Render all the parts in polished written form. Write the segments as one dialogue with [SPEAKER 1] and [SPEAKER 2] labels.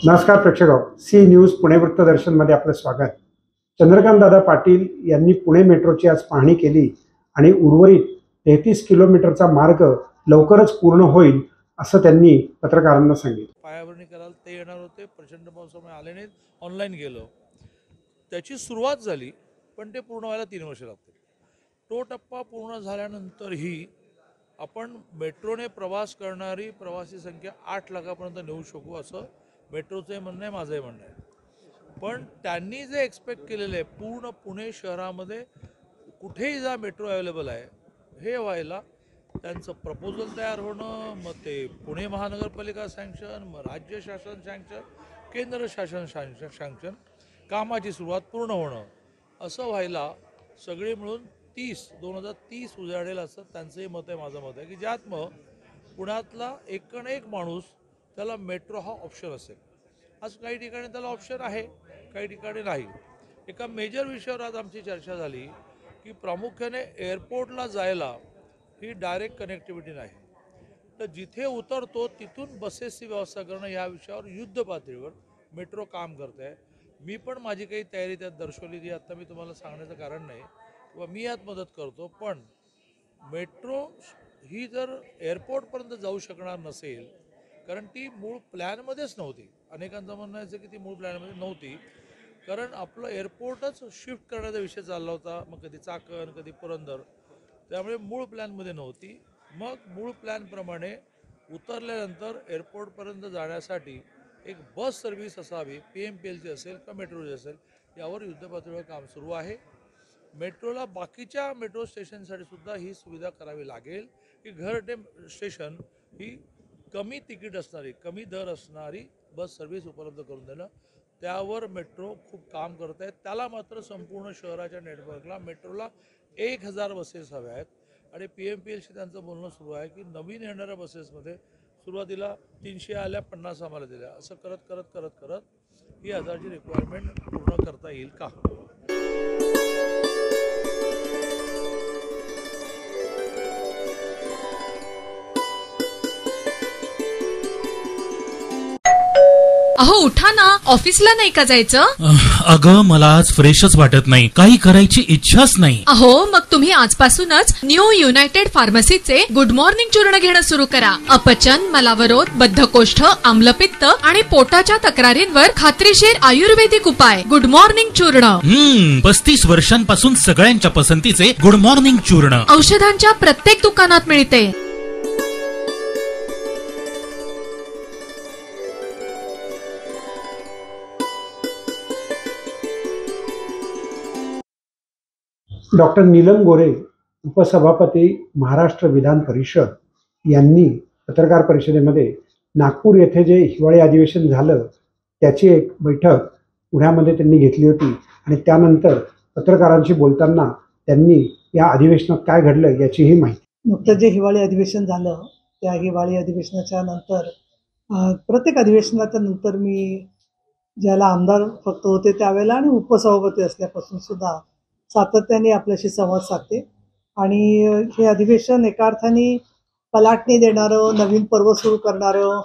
[SPEAKER 1] नमस्कार प्रेक्षक, C news Pune वृत्तदर्शनमध्ये आपलं स्वागत। चंद्रकांत दादा पाटील यांनी पुणे मेट्रोची आज पाहणी केली आणि उर्वरित 33 किलोमीटरचा मार्ग लवकरच पूर्ण होईल असं त्यांनी पत्रकारांना सांगितलं।
[SPEAKER 2] पायाभरणी करायला ते येणार होते, प्रचंड पावसामुळे आले नाहीत, ऑनलाईन गेलो। त्याची सुरुवात झाली, पण ते पूर्ण व्हायला 3 वर्ष लागतील। तो टप्पा पूर्ण झाल्यानंतरही आपण मेट्रोने प्रवास करणारी प्रवासी संख्या 8 लाखापर्यंत नेऊ शकू असं मेट्रोचं म्हणणं आहे, माझंही म्हणणं आहे। पण त्यांनी जे एक्सपेक्ट केलेलं आहे पूर्ण पुणे शहरामध्ये कुठेही जा मेट्रो अवेलेबल आहे हे व्हायला त्यांचं प्रपोजल तयार होणं, मग ते पुणे महानगरपालिका सँक्शन, मग राज्य शासन सँक्शन, केंद्र शासन सँक्शन, कामाची सुरुवात पूर्ण होणं असं व्हायला सगळे मिळून 2030 उजाडेल असं त्यांचंही मत आहे, माझं मत आहे की ज्यात मग पुण्यातला एक माणूस त्याला मेट्रो हा ऑप्शन असेल। आज काही ठिकाणी त्याला ऑप्शन आहे, काही ठिकाणी नाही। एका मेजर विषयावर आज आमची चर्चा झाली की प्रामुख्याने एअरपोर्टला जायला ही डायरेक्ट कनेक्टिव्हिटी नाही, तर जिथे उतरतो तिथून बसेसची व्यवस्था करणं या विषयावर युद्ध पातळीवर मेट्रो काम करत आहे। मी पण माझी काही तयारी त्यात दर्शवली, ती आता मी तुम्हाला सांगण्याचं कारण नाही किंवा मी यात मदत करतो, पण मेट्रो ही जर एअरपोर्टपर्यंत जाऊ शकणार नसेल, कारण ती मूळ प्लॅनमध्येच नव्हती। अनेकांचं म्हणणं आहे की ती मूळ प्लॅनमध्ये नव्हती, कारण आपलं एअरपोर्टच शिफ्ट करण्याचा विषय चालला होता, मग कधी चाकण कधी पुरंदर, त्यामुळे मूळ प्लॅनमध्ये नव्हती। मग मूळ प्लॅनप्रमाणे उतरल्यानंतर एअरपोर्टपर्यंत जाण्यासाठी एक बस सर्व्हिस असावी, PMPLची असेल किंवा मेट्रोची असेल, यावर युद्धपातळीवर काम सुरू आहे। मेट्रोला बाकीच्या मेट्रो स्टेशनसाठी सुद्धा ही सुविधा करावी लागेल की घरटे स्टेशन ही कमी तिकीट असणारी, कमी दर असणारी बस सर्व्हिस उपलब्ध करून देणं, त्यावर मेट्रो खूप काम करत आहे। त्याला मात्र संपूर्ण शहराच्या नेटवर्कला मेट्रोला 1000 बसेस हव्या आहेत आणि PMPLशी त्यांचं बोलणं सुरू आहे की नवीन येणाऱ्या बसेसमध्ये सुरुवातीला 300 आल्या, 50 आम्हाला दिल्या, असं करत करत करत करत ही 1000ची रिक्वायरमेंट पूर्ण करता येईल का।
[SPEAKER 3] अहो उठा ना, ऑफिसला नाही का जायचं?
[SPEAKER 4] अगं मला आज फ्रेशच वाटत नाही, काही करायची इच्छाच नाही।
[SPEAKER 3] अहो मग तुम्ही आजपासूनच न्यू युनायटेड फार्मसीचे गुड मॉर्निंग चूर्ण घेणं सुरू करा। अपचन, मलावरोध, बद्धकोष्ठ, आम्लपित्त आणि पोटाच्या तक्रारींवर खात्रीशीर आयुर्वेदिक उपाय गुड मॉर्निंग चूर्ण।
[SPEAKER 4] 35 वर्षांपासून सगळ्यांच्या पसंतीचे गुड मॉर्निंग चूर्ण
[SPEAKER 3] औषधांच्या प्रत्येक दुकानात मिळते।
[SPEAKER 1] डॉक्टर नीलम गोरे, उपसभापती, महाराष्ट्र विधान परिषद यांनी पत्रकार परिषदेमध्ये नागपूर येथे जे हिवाळी अधिवेशन झालं त्याची एक बैठक पुण्यामध्ये त्यांनी घेतली होती आणि त्यानंतर पत्रकारांशी बोलताना त्यांनी या अधिवेशनात काय घडलं याचीही माहिती।
[SPEAKER 5] नुकतं जे हिवाळी अधिवेशन झालं त्या हिवाळी अधिवेशनाच्या नंतर प्रत्येक अधिवेशनाच्या नंतर मी ज्याला आमदार फक्त होते त्यावेळेला आणि उपसभापती असल्यापासून सुद्धा सातत्याने आपल्याशी संवाद साधते आणि हे अधिवेशन एका अर्थाने पलाटणी देणारं, नवीन पर्व सुरू करणारं,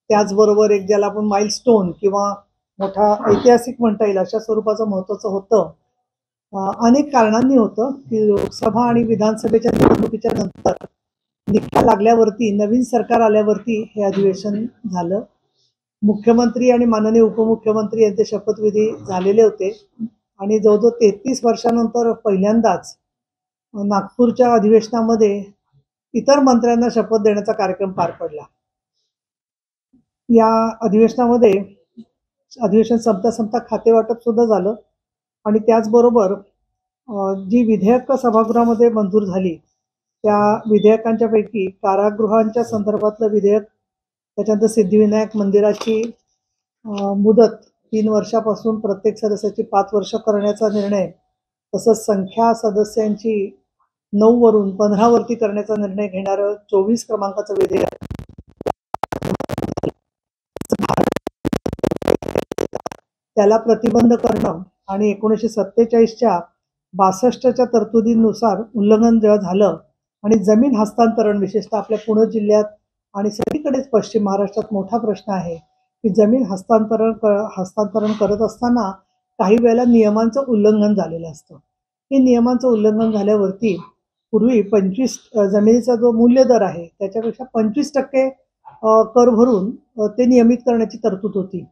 [SPEAKER 5] त्याचबरोबर एक ज्याला आपण माइलस्टोन किंवा मोठा ऐतिहासिक म्हणता येईल अशा स्वरूपाचं महत्त्वाचं होतं। अनेक कारणांनी होतं की लोकसभा आणि विधानसभेच्या निवडणुकीच्या नंतर निकाल लागल्यावरती, नवीन सरकार आल्यावरती हे अधिवेशन झालं। मुख्यमंत्री आणि माननीय उपमुख्यमंत्री यांचे शपथविधी झालेले होते आणि जवळजवळ 33 वर्षानंतर पहिल्यांदाच नागपूरच्या अधिवेशनामध्ये इतर मंत्र्यांना शपथ देण्याचा कार्यक्रम पार पडला। या अधिवेशनामध्ये अधिवेशन संपता खातेवाटप सुद्धा झालं आणि त्याचबरोबर जी विधेयकं सभागृहामध्ये मंजूर झाली त्या विधेयकांच्या पैकी कारागृहांच्या संदर्भातलं विधेयक, त्याच्यानंतर सिद्धिविनायक मंदिराची मुदत 3 वर्षापासून प्रत्येक सदस्याची 5 वर्ष करण्याचा निर्णय, तसंच संख्या सदस्यांची 9 वरून 15 वरती करण्याचा निर्णय घेणारं 24 क्रमांकाचं विधेयक, त्याला प्रतिबंध करणं आणि 1947च्या 62च्या तरतुदीनुसार उल्लंघन जेव्हा झालं आणि जमीन हस्तांतरण विशेषतः आपल्या पुणे जिल्ह्यात आणि सगळीकडेच पश्चिम महाराष्ट्रात मोठा प्रश्न आहे की जमीन हस्तांतरण करत असताना काही वेळेला नियमांचं उल्लंघन झालेलं असतं. हे नियमांचं उल्लंघन झाल्यावरती पूर्वी 25 जमिनीचा जो मूल्य दर आहे त्याच्यापेक्षा 25% कर भरून ते नियमित करण्याची तरतूद होती.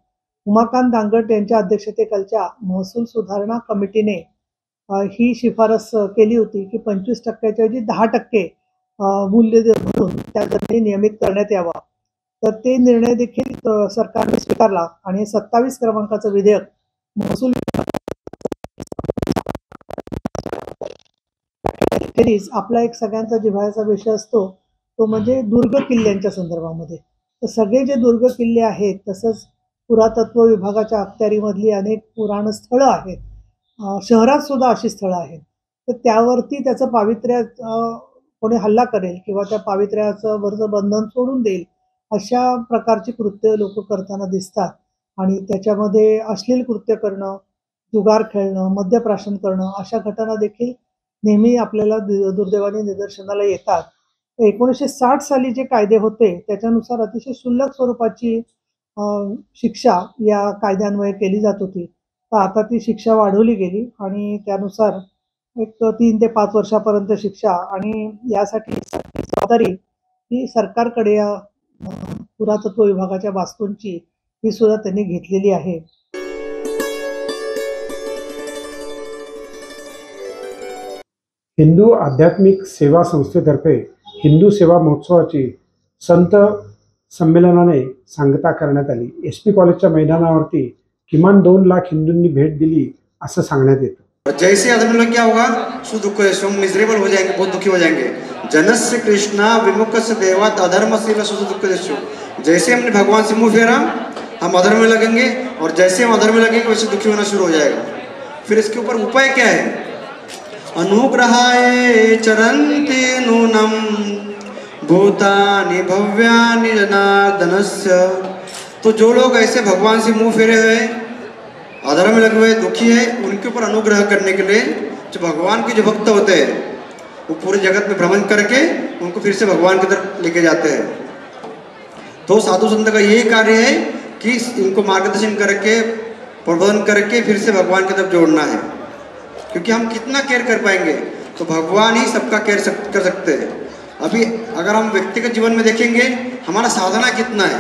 [SPEAKER 5] उमाकांत दांगट यांच्या अध्यक्षतेखालच्या महसूल सुधारणा कमिटीने ही शिफारस केली होती की 25%च्या ऐवजी 10% मूल्य भरून त्या जमिनी नियमित करण्यात यावा. तर ते निर्णय देखील सरकारने स्वीकारला आणि 27 क्रमांकाचं विधेयक महसूल अखेरीस आपला एक सगळ्यांचा जिव्हाळ्याचा विषय असतो तो म्हणजे दुर्ग किल्ल्यांच्या संदर्भामध्ये. तर सगळे जे दुर्ग किल्ले आहेत तसंच पुरातत्व विभागाच्या अखत्यारीमधली अनेक पुराण स्थळं आहेत, शहरात सुद्धा अशी स्थळं आहेत. तर त्यावरती त्याचं पावित्र्य कोणी हल्ला करेल किंवा त्या पावित्र्याचं वरचं बंधन सोडून देईल अशा प्रकारची कृत्य लोक करताना दिसतात. आणि त्याच्यामध्ये अश्लील कृत्य करणं, जुगार खेळणं, मद्यप्राशन करणं अशा घटना देखील नेहमी आपल्याला दुर्दैवाने निदर्शनाला येतात. 1960 साली जे कायदे होते त्याच्यानुसार अतिशय क्षुल्लक स्वरूपाची शिक्षा या कायद्यान्वये केली जात होती. तर आता ती शिक्षा वाढवली गेली आणि त्यानुसार एक 3 ते 5 वर्षापर्यंत शिक्षा आणि यासाठी जबाबदारी ही सरकारकडे या पुरातत्व विभागाच्या वास्तूंची ही सुद्धा त्यांनी घेतलेली आहे.
[SPEAKER 1] हिंदू आध्यात्मिक सेवा संस्थेतर्फे हिंदू सेवा महोत्सवाची संत संमेलनाने सांगता करण्यात आली. SP कॉलेजच्या मैदानावरती किमान 2 लाख हिंदूंनी भेट दिली असं सांगण्यात येतं.
[SPEAKER 6] जैसे आदमी लोग क्या होगा, सुदुख मिजरेबल हो जाएंगे, बहुत दुखी हो जाएंगे. जनस्य कृष्णा विमुखस्य देवात अधर्मशील सुदुःखदेशु. जैसे हमने भगवान से मुंह फेरा हम अधर्म में लगेंगे और जैसे हम अधर्म में लगेंगे वैसे दुखी होना शुरू हो जाएगा. फिर इसके ऊपर उपाय क्या है? अनुग्रहाय चरन्ति नूनम भूतानि भव्यानि जनार्दनस्य. तो जो लोग ऐसे भगवान से मुंह फेरे हुए, अधर्म में लगे हुए, दुखी है, उनके ऊपर अनुग्रह करने के लिए जो भगवान के जो भक्त होते हैं वो पूरे जगत में भ्रमण करके उनको फिर से भगवान की तरफ लेके जाते हैं. तो साधु संत का यही कार्य है कि इनको मार्गदर्शन करके प्रबोधन करके फिर से भगवान की तरफ जोड़ना है. क्योंकि हम कितना केयर कर पाएंगे तो भगवान ही सबका केयर कर सकते हैं. अभी अगर हम व्यक्तिगत जीवन में देखेंगे हमारा साधना कितना है,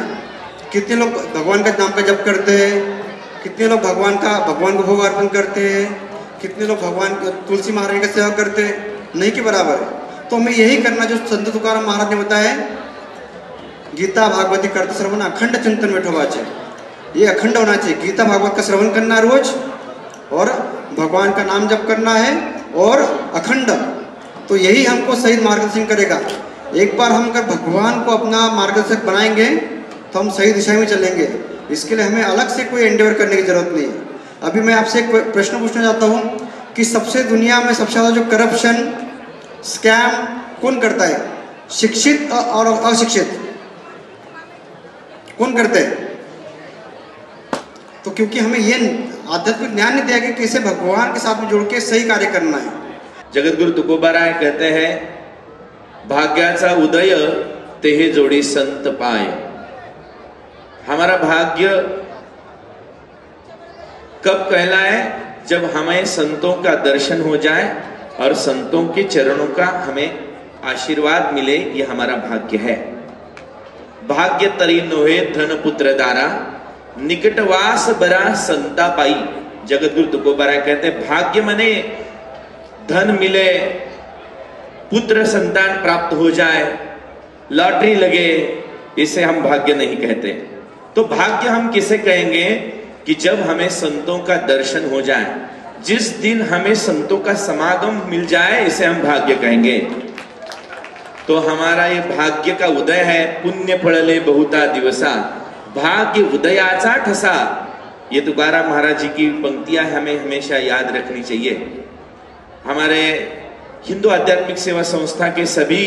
[SPEAKER 6] कितने लोग भगवान का नाम का जप करते हैं, कितने लोग भगवान को भोग अर्पण करते हैं, कितने लोग भगवान तुलसी महाराज का सेवा करते हैं, नहीं के बराबर है. तो हमें यही करना जो संत तुकाराम महाराज ने बताया, गीता भागवती करते श्रवण अखंड चिंतन में ठोबाचे. ये अखंड होना चाहिए. गीता भागवत का श्रवण करना रोज और भगवान का नाम जप करना है और अखंड. तो यही हमको सही मार्गदर्शन करेगा. एक बार हम अगर भगवान को अपना मार्गदर्शक बनाएंगे तो हम सही दिशा में चलेंगे. इसके लिए हमें अलग से कोई एंडेवर करने की जरूरत नहीं है. अभी मैं आपसे एक प्रश्न पूछना चाहता हूँ कि सबसे दुनिया में सबसे ज़्यादा जो करप्शन स्कैम कौन करता है? शिक्षित और अशिक्षित कौन करते हैं? तो क्योंकि हमें ये आध्यात्मिक ज्ञान नहीं दिया कि कैसे भगवान के साथ में जुड़ के सही कार्य करना है.
[SPEAKER 7] जगद्गुरु तुकोबाराय कहते हैं, भाग्याचा उदय तेहे जोड़ी संत पाए. हमारा भाग्य कब कहलाए? जब हमें संतों का दर्शन हो जाए और संतों के चरणों का हमें आशीर्वाद मिले, ये हमारा भाग्य है. भाग्य तरी नोहे धन पुत्र दारा, निकटवास बरा संता पाई. जगद्गुरु तुकोबाराय कहते हैं, भाग्य मने धन मिले, पुत्र संतान प्राप्त हो जाए, लॉटरी लगे, इसे हम भाग्य नहीं कहते. तो भाग्य हम किसे कहेंगे? कि जब हमें संतों का दर्शन हो जाए, जिस दिन हमें संतों का समागम मिल जाए, इसे हम भाग्य कहेंगे. तो हमारा ये भाग्य का उदय है. पुण्य फळले बहुता दिवसा, भाग्य उदयाचा ठसा. ये तुकाराम महाराज जी की पंक्तियां हमें हमेशा याद रखनी चाहिए. हमारे हिंदू आध्यात्मिक सेवा संस्था के सभी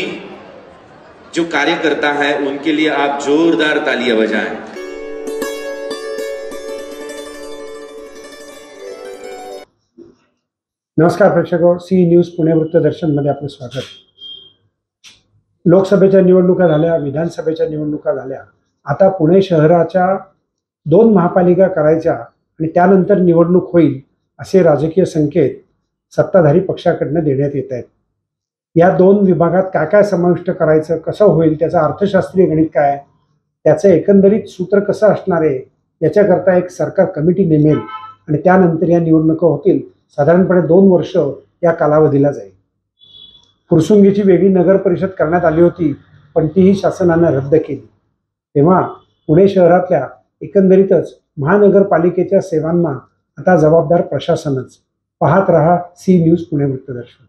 [SPEAKER 7] जो कार्यकर्ता है उनके लिए आप जोरदार तालियां बजाएं.
[SPEAKER 1] नमस्कार प्रेक्षको, सी न्यूज पुणे वृत्तदर्शनमध्ये आपलं स्वागत. लोकसभेच्या निवडणुका झाल्या, विधानसभेच्या निवडणुका झाल्या. आता पुणे शहराच्या 2 महापालिका करायच्या आणि त्यानंतर निवडणूक होईल असे राजकीय संकेत सत्ताधारी पक्षाकडनं देण्यात येत आहेत. या 2 विभागात काय काय समाविष्ट करायचं, कसं होईल, त्याचं अर्थशास्त्रीय गणित काय, त्याचं एकंदरीत सूत्र कसं असणार आहे, याच्याकरता एक सरकार कमिटी नेमेल आणि त्यानंतर या निवडणुका होतील. साधारणपणे 2 वर्ष या कालावधीला जाईल. फुरसुंगीची वेगळी नगर परिषद करण्यात आली होती, पण तीही शासनानं रद्द केली. तेव्हा पुणे शहरातल्या एकंदरीतच महानगरपालिकेच्या सेवांना आता जबाबदार प्रशासनच. पाहत रहा सी न्यूज पुणे वृत्तदर्शन.